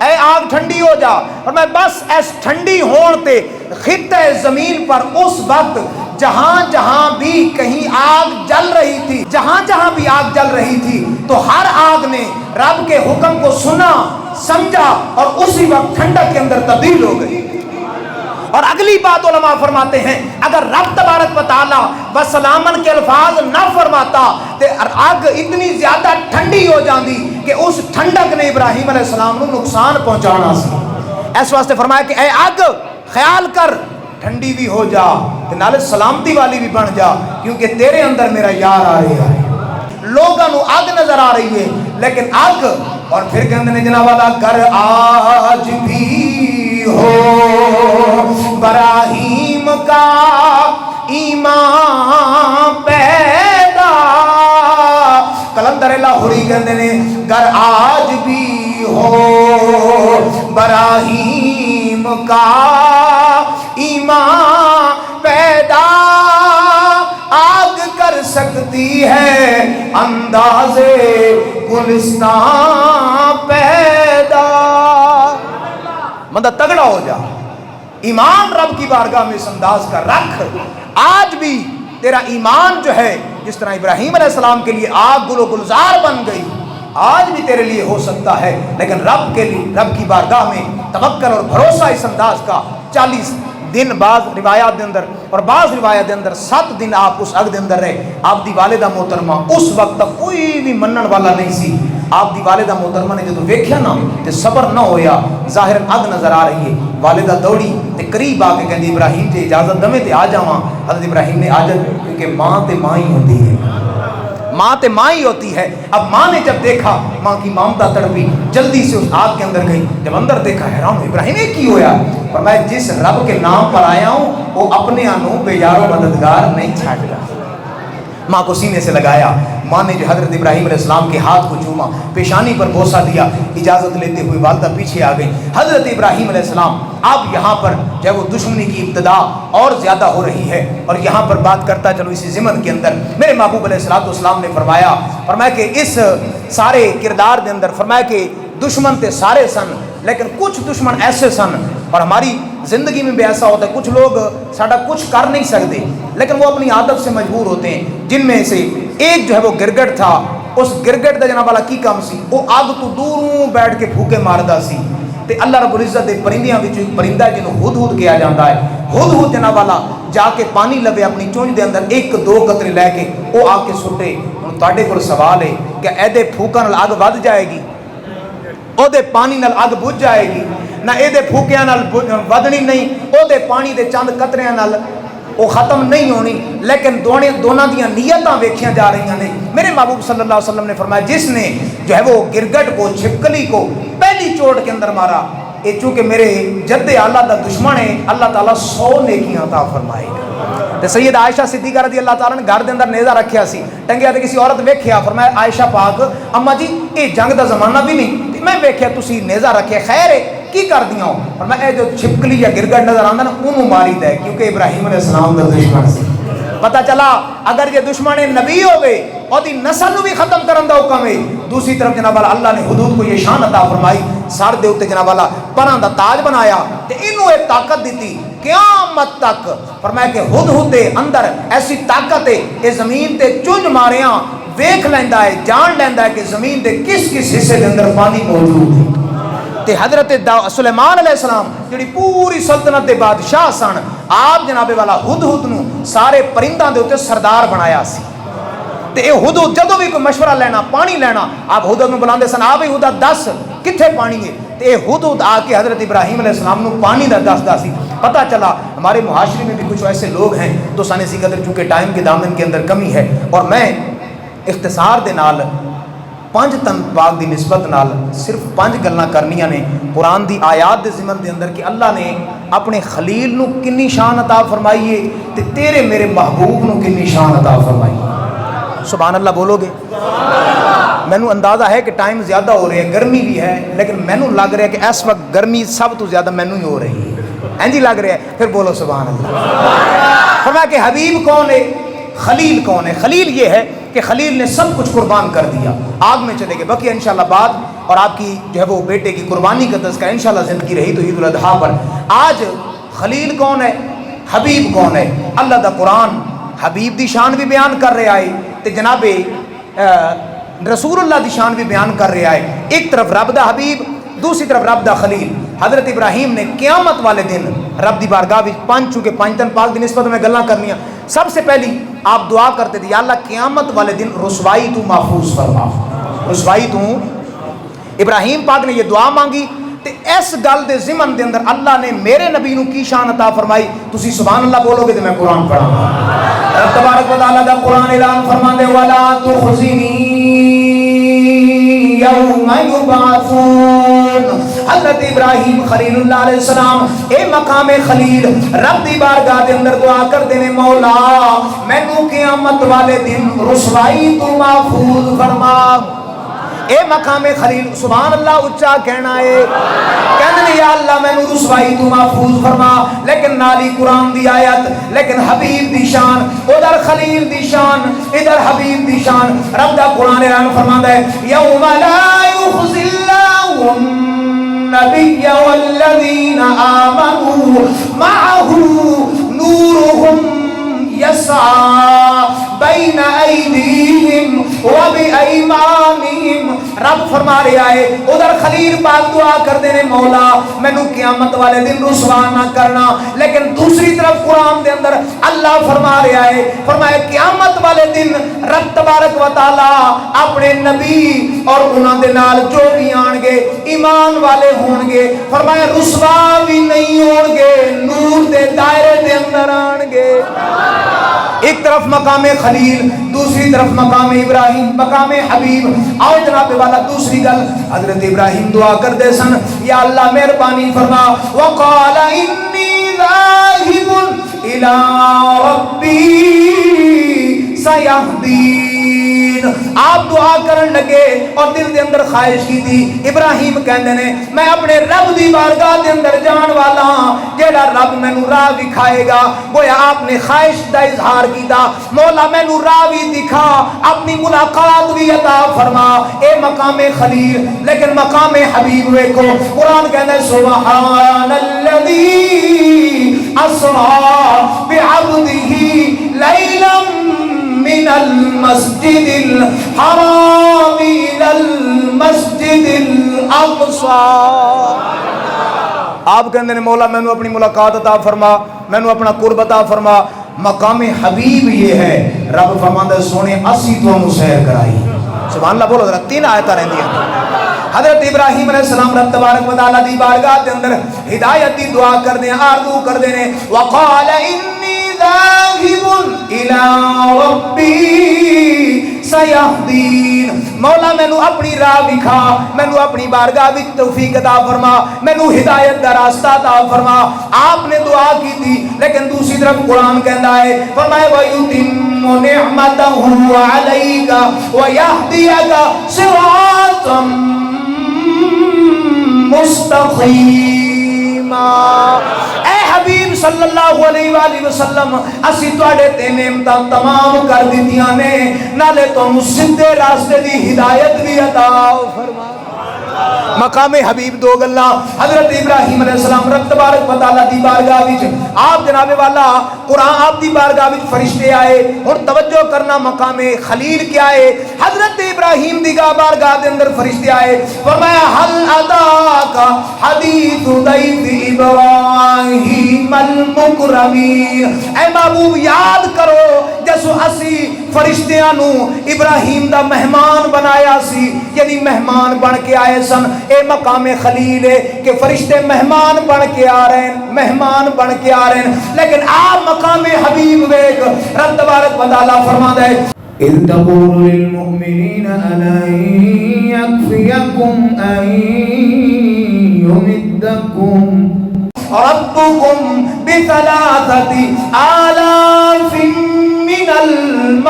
اے آگ ٹھنڈی ہو جا اور میں بس ایس ٹھنڈی ہون تے خطہ زمین پر اس وقت جہاں جہاں بھی کہیں آگ جل رہی تھی, جہاں جہاں بھی آگ جل رہی تھی تو ہر آگ نے رب کے حکم کو سنا سمجھا اور اسی وقت ٹھنڈک کے اندر تبدیل ہو گئی. اور اگلی بات علماء فرماتے ہیں اگر رب تبارک و تعالیٰ وسلامن کے الفاظ نہ فرماتا تو آگ اتنی زیادہ ٹھنڈی ہو جاندی کہ اس ٹھنڈک نے ابراہیم علیہ السلام کو نقصان پہنچانا سی. اس واسطے فرمایا کہ اے آگ خیال کر ٹھنڈی بھی ہو جا نالے سلامتی والی بھی بن جا کیونکہ تیرے اندر میرا یار آ رہا ہے. لوگوں کو آگ نظر آ رہی ہے لیکن آگ اور پھر کہندے نے جناب والا گر آج بھی ہو ابراہیم کا ایمان پیدا. کلندر لاہوری کہندے نے گر آج بھی ہو ابراہیم کا ایمان پیدا آگ کر سکتی ہے اندازے گلستان پیدا. مطلب تگڑا ہو جا, ایمان رب کی بارگاہ میں اس انداز کا رکھ. آج بھی تیرا ایمان جو ہے جس طرح ابراہیم علیہ السلام کے لیے آگ گل و گلزار بن گئی آج بھی تیرے لیے ہو سکتا ہے, لیکن رب کے لیے رب کی بارگاہ میں توکل اور بھروسہ اس انداز کا 40 دن بعض روایات دے اندر اور بعض روایات دے اندر 7 دن آپ اس اگ دے اندر رہے. آپ دی والدہ محترمہ اس وقت تک کوئی بھی منن والا نہیں سی. آپ دی والدہ محترمہ نے جدو ویکھیا نا تے صبر نہ ہویا, ظاہر اگ نظر آ رہی ہے. والدہ دوڑی تے قریب آ کے کہندی ابراہیم تے اجازت دمے تے آ جاواں. حضرت ابراہیم نے آ جا کیونکہ ماں تے ماں ہی ہوتی ہے, ماں تے ماں ہی ہوتی ہے. اب ماں نے جب دیکھا ماں کی مامتا تڑپی جلدی سے اس آگ کے اندر گئی. جب اندر دیکھا حیران ہو ابراہیم یہ کی ہویا پر میں جس رب کے نام پر آیا ہوں وہ اپنے آنوں بے یار و مددگار نہیں چھاڑ گا. ماں کو سینے سے لگایا. ماں نے جو حضرت ابراہیم علیہ السلام کے ہاتھ کو چوما, پیشانی پر بوسہ دیا. اجازت لیتے ہوئے والدہ پیچھے آ گئی. حضرت ابراہیم علیہ السلام اب یہاں پر جب وہ دشمنی کی ابتدا اور زیادہ ہو رہی ہے اور یہاں پر بات کرتا چلو اسی ضمن کے اندر میرے محبوب علیہ السلام نے فرمایا کہ اس سارے کردار کے اندر فرمایا کہ دشمن تے سارے سن لیکن کچھ دشمن ایسے سن اور ہماری زندگی میں بھی ایسا ہوتا ہے کچھ لوگ ساڈا کچھ کر نہیں سکتے لیکن وہ اپنی عادت سے مجبور ہوتے ہیں. جن میں سے ایک جو ہے وہ گرگٹ تھا. اس گرگٹ دا جناب والا کی کام سی وہ آگ تو دوروں بیٹھ کے پھوکے ماردا سی. تے اللہ رب العزت دے پرندیاں وچ ایک پرندہ جنوں ہدہد کہا جاندا ہے. ہدہد جناب والا جا کے پانی لوے اپنی چونج دے اندر 1-2 قطرے لے کے وہ آ کے سٹے. ہن تواڈے کول سوال ہے کہ ایدے پھوکاں نال اگ ود جائے گی؟ او دے پانی نال اگ بجھ جائے گی؟ نہ اے دے پھوکیاں نال ودنی نہیں، او دے پانی دے چند قطریاں نال وہ ختم نہیں ہونی. لیکن دونوں دیاں نیتاں ویکھیاں جا رہی ہیں. میرے محبوب صلی اللہ علیہ وسلم نے فرمایا جس نے جو ہے وہ گرگٹ کو چھپکلی کو پہلی چوٹ کے اندر مارا، یہ چونکہ میرے جد اعلیٰ دا دشمن ہے، اللہ تعالیٰ 100 نیکیاں عطا فرمائے گا. تے سید عائشہ صدیقہ رضی اللہ تعالیٰ نے گھر دے اندر نیزہ رکھیا سی، ٹنگیا تے کسی عورت ویکھیا، فرمایا عائشہ پاک اما جی یہ جنگ دا زمانہ بھی نہیں تے میں ویکھیا تسی نیزہ رکھیا، خیر ہے کی کر دیا ہو؟ فرمایا اے جو چھپکلی یا گرگٹ نظر آندا نا اونوں ماری دے، کیونکہ ابراہیم علیہ السلام دا دشمن سی. پتہ چلا اگر یہ دشمن نبی ہوئے اور دی نسل نو بھی ختم کرن دا حکم ہے. دوسری طرف جناب والا اللہ نے حدود کو یہ شان عطا فرمائی، سر دے اوتے جناب والا پراں دا تاج بنایا تے اینوں ایک طاقت دیتی قیامت تک. فرمایا کہ ہدہد دے اندر ایسی طاقت ہے کہ زمین تے چنج ماریاں ویکھ لیندا ہے، جان لیندا ہے کہ زمین دے کس کس حصے دے اندر پانی موجود ہے. تے حضرت سلیمان علیہ السلام جڑی پوری سلطنت دے بادشاہ سن، آپ جناب والا ہدہد نو سارے پرنداں دے اوتے سردار بنایا سی. تے اے ہدہد جدوں بھی کوئی مشورہ لینا، پانی لینا، آپ ہدہد نو بلاندے سن، آپ ہی ہدہد دس کتھے پانی ہے. تے اے ہدہد آ کے حضرت ابراہیم علیہ السلام نو پانی دا دسدا سی. پتہ چلا ہمارے معاشرے میں بھی کچھ ایسے لوگ ہیں تو سانے سی قدر چونکہ ٹائم کے دامن کے اندر کمی ہے اور میں اختصار دے نال 5 تن پاک دی نسبت نال صرف 5 گلاں کرنیاں نے قرآن دی آیات دے ضمن دے اندر کہ اللہ نے اپنے خلیل نو کنی شان عطا فرمائی ہے تے تیرے میرے محبوب نو کنی شان عطا فرمائی ہے. سبحان اللہ بولو گے؟ مینوں اندازہ ہے کہ ٹائم زیادہ ہو رہا ہے، گرمی بھی ہے، لیکن مینوں لگ رہا ہے کہ اس وقت گرمی سب تو زیادہ مینوں ہی ہو رہی ہے. جی لگ رہا ہے؟ پھر بولو سبحان اللہ. فرمایا کہ حبیب کون ہے، خلیل کون ہے؟ خلیل یہ ہے کہ خلیل نے سب کچھ قربان کر دیا، آگ میں چلے گئے. باقی انشاءاللہ بعد اور آپ کی جو ہے وہ بیٹے کی قربانی کا تذکرہ انشاءاللہ زندگی رہی تو عید الاضحیٰ پر. آج خلیل کون ہے، حبیب کون ہے؟ اللہ دا قرآن حبیب دی شان بھی بیان کر رہا ہے تے جناب رسول اللہ دی شان بھی بیان کر رہا ہے. ایک طرف رب دا حبیب، دوسری طرف رب دا خلیل. حضرت ابراہیم نے قیامت والے دن رب دی بارگاہ وچ 5 چونکہ 5 تن پاک دی نسبت میں گلاں کرنیاں. سب سے پہلی آپ دعا کرتے تھے یا اللہ قیامت والے دن رسوائی تو محفوظ فرما، رسوائی تو. ابراہیم پاک نے یہ دعا مانگی تے اس گل دے ضمن دے اندر اللہ نے میرے نبی نو کی شان عطا فرمائی. تسی سبحان اللہ بولو گے تے میں قرآن پڑھاں گا. رب تبارک و تعالی دا قرآن اعلان فرماندے ولا تخزنی یوم یبعثون. حضرت ابراہیم خلیل اللہ علیہ السلام اے مقام خلیل رب دی بارگاہ دے اندر دعا کردے نے مولا مینوں قیامت والے دن رسوائی تو محفوظ فرما. اے مقام خلیل سبحان اللہ اچھا کہنا ہے، کہنے یا اللہ میں رسوائی تو محفوظ فرما. لیکن نالی قرآن دی آیت، لیکن حبیب دی شان، ادھر خلیل دی شان، ادھر حبیب دی شان. رب دا قرآن اعلان فرماندا ہے یوم لا یخزی اللہ النبی والذین آمنوا معه نورهم یسعی بین ایدیہم وبایمانہم. رب فرما رہا ہے ادھر خلیل پاک دعا کر دینے مولا مینوں قیامت والے دن رسوا نہ کرنا. لیکن دوسری طرف قرآن دے اندر اللہ فرما رہا ہے، فرمایا قیامت والے دن رب تبارک و تعالی اپنے نبی اور انہاں دے نال جو بھی آن گے ایمان والے ہون گے، فرمایا رسوا بھی نہیں ہون گے، نور دے دائرے دے اندر آن گے. ایک طرف مقام خلیل، دوسری طرف مقام ابراہیم، مقام حبیب. آؤ جناب والا دوسری گل حضرت ابراہیم دعا کر دے سن یا اللہ مہربانی فرما وقال انی ذاہب الی ربی سیہدین. آپ دعا کرن لگے اور دل دے اندر خواہش کی تھی. ابراہیم کہندے نے میں اپنے رب دی بارگاہ دے اندر جان والا ہاں جیڑا رب مینوں راہ دکھائے گا. گویا آپ نے خواہش دا اظہار کیتا مولا مینوں راہ بھی دکھا، اپنی ملاقات بھی عطا فرما. اے مقام خلیل. لیکن مقام حبیب ویکھو قرآن کہندا ہے سبحان الذی اسری بعبدہ لیلا من المسجد الحرام الى المسجد الاقصى. آپ کہندے نے مولا مینوں اپنی ملاقات عطا فرما، مینوں اپنا قرب عطا فرما۔ مقام حبیب یہ ہے، رب فرماندا سونے اسی تانوں سیر کرائی۔ سبحان اللہ بولو ذرا، 3 آیتاں رہندیاں۔ حضرت ابراہیم علیہ السلام رب تبارک و تعالیٰ دی بارگاہ دے اندر ہدایت دی دعا کردے آرزو کردے نے، وقال انی ذاہب الی ربی سیہدین، مولا مینوں اپنی راہ دکھا، مینوں اپنی بارگاہ وچ توفیق عطا فرما، مینوں ہدایت دا راستہ عطا فرما۔ آپ نے دعا کی تھی، لیکن دوسری طرف قرآن کہندا ہے، فرمایا وَيُتِمُّ نِعْمَتَهُ عَلَيْكَ وَيَهْدِيَكَ صِرَاطًا مستقیما۔ اے حبیب صلی اللہ علیہ وآلہ وسلم، اسی تواڈے تے نعمتاں تمام کر دتیاں نے، نالے تانوں سیدھے راستے دی ہدایت بھی عطا فرما۔ مقام حبیب دو گلاں، حضرت ابراہیم علیہ السلام رب تبارک و تعالیٰ دی بارگاہ وچ آپ جناب والا قرآن آپ دی بارگاہ وچ فرشتے آئے۔ اور توجہ کرنا، مقام خلیل کیا ہے؟ حضرت ابراہیم دی بارگاہ دے اندر فرشتے آئے، فرمایا حل اتاک حدیث ضیف ابراہیم المکرمین، اے محبوب یاد کرو جسو اسی فرشتیاں نو ابراہیم دا مہمان بنایا سی، یعنی مہمان بن کے آئے سن۔ اے مقام خلیل ہے کہ فرشتے مہمان بن کے آ رہے ہیں، مہمان بن کے آ رہے ہیں، لیکن آپ مقام حبیب ویک رب تبارک و تعالیٰ فرماتا ہے اِذْ تَقُولُ لِلْمُؤْمِنِينَ أَلَن يَكْفِيَكُمْ أَن يُمِدَّكُمْ رَبُّكُمْ بِثَلَاثَةِ آلَافٍ مِّنَ الْمَلَائِكَةِ۔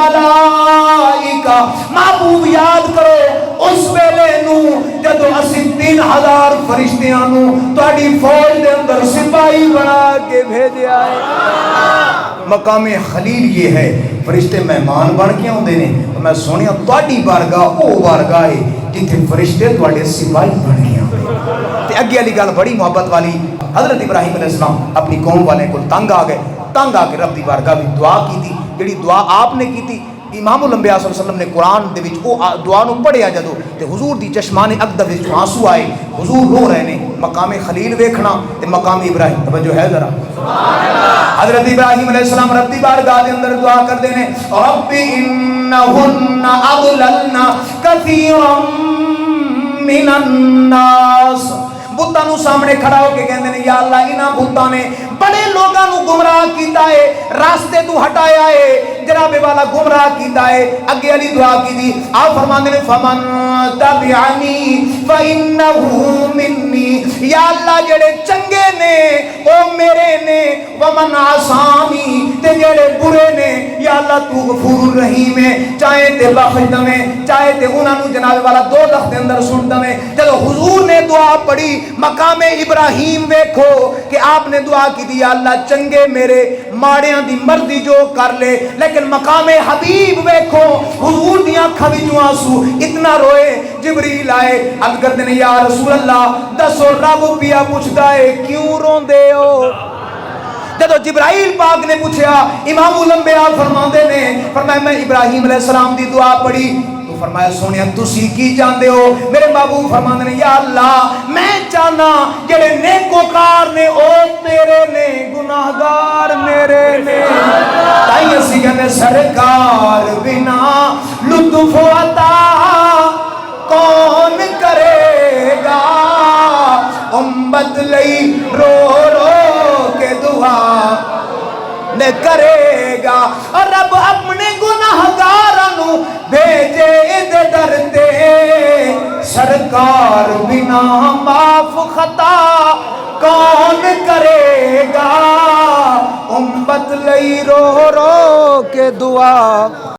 محبوب یاد کرو اس ویلے نو جدو اسی 3000 فرشتیاں نو تہاڈی فوج دے اندر سپاہی بنا کے بھیجیا ہے۔ مقام خلیل یہ ہے، فرشتے مہمان بن کے آندے نے، میں سونیا تہاڈی بارگاہ او بارگاہ ہے جتھے فرشتے تہاڈے سپاہی بن کے آندے۔ تے اگے والی گل بڑی محبت والی، حضرت ابراہیم علیہ السلام اپنی قوم والے کو تنگ آ گئے، تنگ آ کے رب دی بارگاہ میں دعا کی تھی، جڑی دعا آپ نے کی تھی امام الانبیاء صلی اللہ علیہ وسلم نے قرآن دے وچ او دعا نو پڑھیا جدو تے حضور دی چشمان اقدس وچ آنسو آئے، حضور رو رہے نے۔ مقام خلیل ویکھنا تے مقام ابراہیم، توجہ ہے ذرا سبحان اللہ۔ حضرت ابراہیم علیہ السلام رب دی بارگاہ دے اندر دعا کردے نے، رب انہن اضللن کثیرا من الناس، بتاں نو سامنے کھڑا ہو کے کہندے نے یا اللہ انہاں بتاں نے بڑے لوگاں نو گمراہ کیتا ہے، راستے تو ہٹایا ہے، جناب والا گمراہ کیتا ہے۔ اگے علی دعا کی دی، آپ فرماندے نے فمن تبعنی فانہ منی، یا اللہ جڑے چنگے نے او میرے نے، ومن عصانی تے جڑے برے نے یا اللہ تو غفور رحیم ہے، چاہے تے بخش دیں، چاہے تے انہاں نو جناب والا دوزخ دے اندر سٹ دیں۔ جدو حضور نے دعا پڑھی مقام ابراہیم ویکھو کہ آپ نے دعا کی دی یا اللہ چنگے میرے، ماڑیاں دی مرضی جو کر لے، لیکن مقام حبیب ویکھو حضور دیاں اکھاں وچوں آنسو اتنا روئے۔ جبریل آئے، عرض کردے نے یا رسول اللہ دسو رب پیا پوچھدا ہے کیوں روندے ہو؟ جدو جبرائیل پاک نے پوچھا، امام الانبیاء فرماندے نے، فرمایا میں ابراہیم علیہ السلام دی دعا پڑھی، فرمایا سونیا تسی کی جاندے ہو؟ میرے محبوب فرماندے نے یا اللہ میں چاہنا جڑے نیکوکار نے او تیرے نے، گناہگار میرے نے، تائی اسی کہنے سرکار بنا لطف عطا کون کرے گا، امت لئی رو رو کے دعا نے کرے گا، اور رب اپنے گناہگاروں بھیجے دے ڈرتے، سرکار بنا معاف خطا کون کرے گا، امت لئی رو رو کے دعا